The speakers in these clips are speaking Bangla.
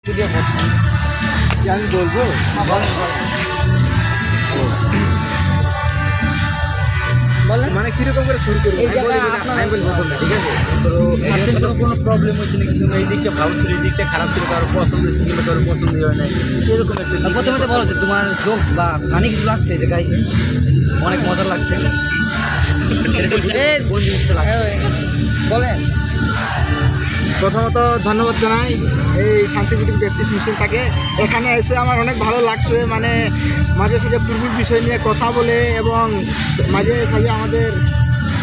দিয়ে বলছেন কি আমি বলবো? বলেন বলেন মানে কিরকম করে শুরু করবো? এই আমি জায়গায় বলবো না, আপনার আমি বলবো প্রথমে, ঠিক আছে? তো আসলে তো কোনো প্রবলেম হয়েছে না, কিন্তু এই দিকটা ভালো ছিল, এই দিকটা খারাপ ছিল, কারো পছন্দ হয়েছে কিংবা কারো পছন্দ হয় নাই, এরকম একটা দিক। প্রথমে তো বলো যে তোমার জোকস বা গানে কিছু লাগছে যে গাইছে অনেক মজার লাগছে এরকম কোন জিনিসটা লাগে? বলেন। প্রথমত ধন্যবাদ জানাই এই শান্তিকুটির ব্যাপটিস্ট মিশনটাকে। এখানে এসে আমার অনেক ভালো লাগছে, মানে মাঝে সাঝে পূর্বের বিষয় নিয়ে কথা বলে এবং মাঝে সাঝে আমাদের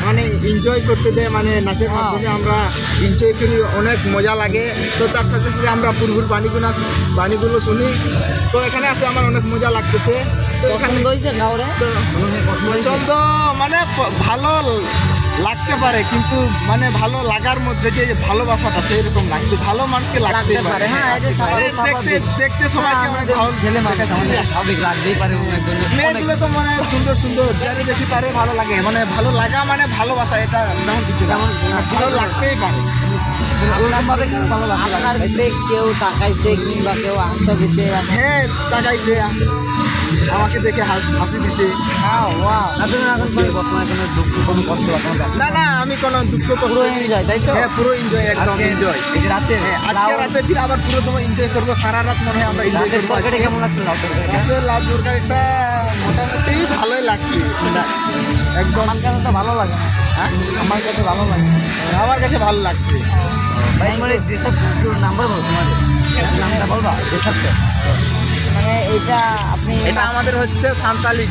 মানে এনজয় করতে দেয়, মানে নাচের মাধ্যমে আমরা এনজয় করি, অনেক মজা লাগে। তো তার সাথে সাথে আমরা পূর্বের বাণীগুলো শুনি। তো এখানে আসে আমার অনেক মজা লাগতেছে। তো এখানে পছন্দ হয়েছে গাওরে পছন্দ মানে ভালো লাগতে পারে, কিন্তু মানে ভালো লাগার মধ্যে যে ভালোবাসাটা সেরকম না, কিন্তু ভালো মানুষকে লাগতে পারে। হ্যাঁ এটা স্বাভাবিক। দেখতে সবাইকে অনেক ভালো ছেলে মানুষ আমাদের স্বাভাবিক লাগতেই পারে মেয়েগুলো তো মানে সুন্দর সুন্দর, যারা দেখি তারে ভালো লাগে, মানে ভালো লাগা মানে ভালোবাসা, এটা তেমন কিছু না, ভালো লাগতেই পারে। আপনার ব্রেক কেউ তাকাইছে কিংবা কেউ আনসার দিতে হ্যাঁ তাকাইছে, আমাকে দেখে হাসি দিছে। আপনার এখন কি বর্তমানে কোনো দুঃখ কোনো কষ্ট বা কোনো ব্যথা? না না, আমি কোনো দুঃখ কষ্ট পুরো এনজয় তাই তো? হ্যাঁ পুরো এনজয়, একদম আজকে- এনজয়। এই যে রাতে আজকে রাতে ফির আবার পুরো তোমার এনজয় করবো, সারা রাত মনে হয় আমরা এনজয় রাতের করবো। তরকারি কেমন লাগছে? লাউ তরকারিটা লাভ তরকারিটা মোটামুটি ভালোই লাগছে, একদম। আমার কাছে তো ভালো লাগে না। হ্যাঁ আমার কাছে ভালো লাগে আমার কাছে ভালো লাগছে। ভাই আমার দেশের নাম্বার বলো তোমাদের নামটা বলবা দেশের মানে এটা আপনি এটা আমাদের হচ্ছে সান্তালি,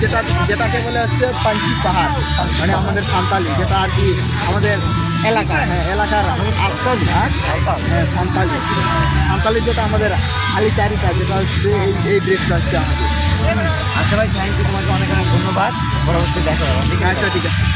যেটাকে বলে হচ্ছে পাঞ্চি পাহাড়, মানে আমাদের সান্তালি, যেটা আর কি আমাদের এলাকা হ্যাঁ এলাকার হ্যাঁ সান্তালি যেটা আমাদের আলিচারিটা, যেটা হচ্ছে এই ড্রেসটা হচ্ছে আমাদের। আচ্ছা ভাই থ্যাংক ইউ, তোমাকে অনেক অনেক ধন্যবাদ। পরবর্তী দেখা হবে ঠিক আছে? আচ্ছা ঠিক আছে।